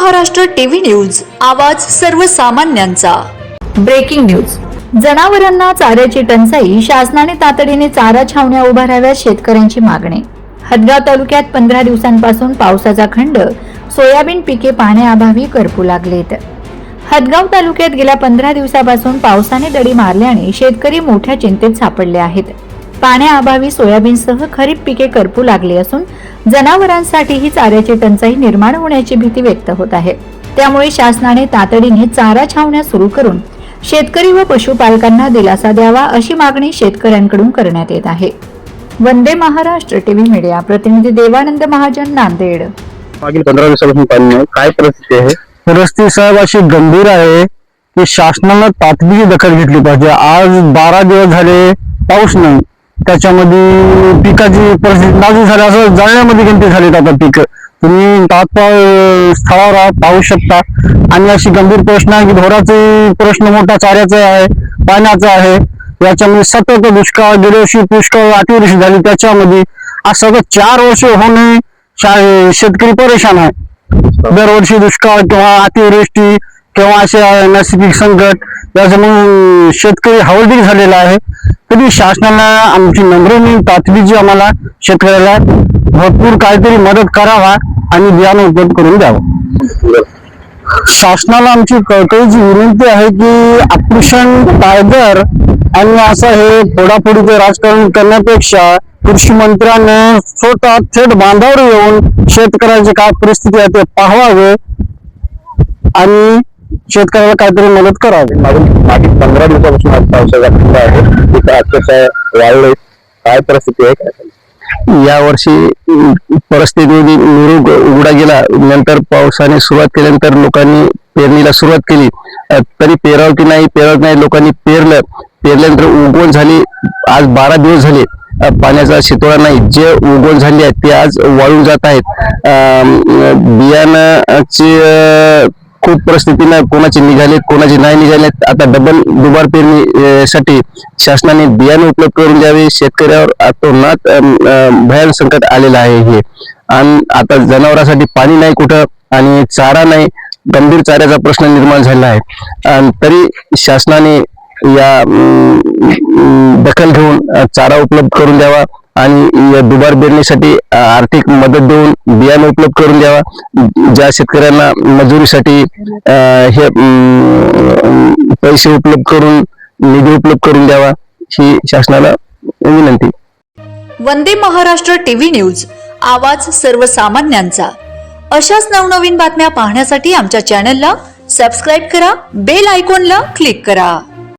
Maharashtra TV news, आवाज सर्वसामान्यांचा। Breaking news. जनावरांना चाऱ्याची टंचाई, शासनाने तातडीने चारा छावण्या उभाराव्यात, शेतकऱ्यांची मागणी। हदगाव तालुक्यात 15 दिवसांपासून पावसाचा खंड, सोयाबीन पिके पाण्याअभावी करपू लागलेत। हदगाव तालुक्यात गेल्या 15 दिवसापासून पावसाने दडी मारल्याने शेतकरी मोठ्या चिंतेत सापडले आहेत। पाण्याअभावी सोयाबीनसह खरीप पिके करपू लागली असून जनावरांसाठीही चाऱ्याची टंचाई निर्माण होण्याची भीती व्यक्त होत आहे। त्यामुळे शासनाने तातडीने चारा छावण्या सुरू करून शेतकरी व पशुपालकांना दिलासा द्यावा, अशी मागणी शेतकऱ्यांकडून करण्यात येत आहे। वंदे महाराष्ट्र टीव्ही मीडिया प्रतिनिधी देवानंद महाजन, नांदेड। मागील 15 दिवसापासून पाणी नाही, काय परिस्थिती आहे? परिस्थिती साहेब अशी गंभीर आहे की शासनानं तातडीची दखल घेतली पाहिजे। आज 12 दिवस झाले पाऊस नाही, त्याच्यामध्ये पिकाची परिस्थिती नाजूक झाली, असं जळण्यामध्ये गंती झाली। आता पीक तुम्ही तात्काळ स्थळावर पाहू शकता। आणि अशी गंभीर प्रश्न आहे की ढोराचे प्रश्न मोठा, चाऱ्याचा आहे, पाण्याचा आहे। याच्यामध्ये सतत दुष्काळ, गेल्या वर्षी पुष्कळ, अतिवृष्टी झाली, त्याच्यामध्ये आज सतत 4 वर्ष होणे शेतकरी परेशान आहे। दरवर्षी दुष्काळ किंवा अतिवृष्टी किंवा असे नैसर्गिक संकट, याच्यामुळे शेतकरी हवालदिल झालेला आहे। तरी शासनाला आमची नम्र तातडीची आम्हाला शेतकऱ्याला भरपूर काहीतरी मदत करावा आणि बियाणं उपलब्ध करून द्यावं। शासनाला आमची कळकळीची विनंती आहे की ऑपरेशन टायगर आणि असं हे फोडाफोडीचे राजकारण करण्यापेक्षा कृषी मंत्र्याने स्वतः थेट बांधावर येऊन शेतकऱ्याची काय परिस्थिती आहे ते पाहावे आणि शेतकऱ्याला काहीतरी मदत करावी। मागील 15 दिवसापासून आज पावसाचा खंड आहे, तिथे अक्षरशः वाढले, काय परिस्थिती आहे? या वर्षी परिस्थिती निरोग उघडा गेला, नंतर पावसाने सुरुवात केल्यानंतर लोकांनी पेरणीला सुरुवात केली। तरी पेराव की नाही, पेरत नाही, लोकांनी पेरल्यानंतर उगवण झाली। आज 12 दिवस झाले पाण्याचा शितोळा नाही, जे उगवण झाली आहे ते आज वाळून जात आहेत। बियाणाची खूप परिस्थिती नाही, कोणाचे निघाले, कोणाचे नाही निघाले। आता दुबार पेरणीसाठी शासनाने बियाणे उपलब्ध करून द्यावे। शेतकऱ्यावर अतोनात भयानक संकट आलेलं आहे हे। आणि आता जनावरांसाठी पाणी नाही कुठं आणि चारा नाही, गंभीर चाऱ्याचा प्रश्न निर्माण झाला आहे। आणि तरी शासनाने या दखल घेऊन चारा उपलब्ध करून द्यावा आणि या दुबार पेरणीसाठी आर्थिक मदत देऊन बियाणे उपलब्ध करून द्यावा। ज्या शेतकऱ्यांना मजुरीसाठी हे पैसे उपलब्ध करून निधी उपलब्ध करून द्यावा, ही शासनाला विनंती। वंदे महाराष्ट्र टीव्ही न्यूज, आवाज सर्वसामान्यांचा। अशाच नवनवीन बातम्या पाहण्यासाठी आमच्या चॅनलला सबस्क्राईब करा, बेल आयकॉनला क्लिक करा।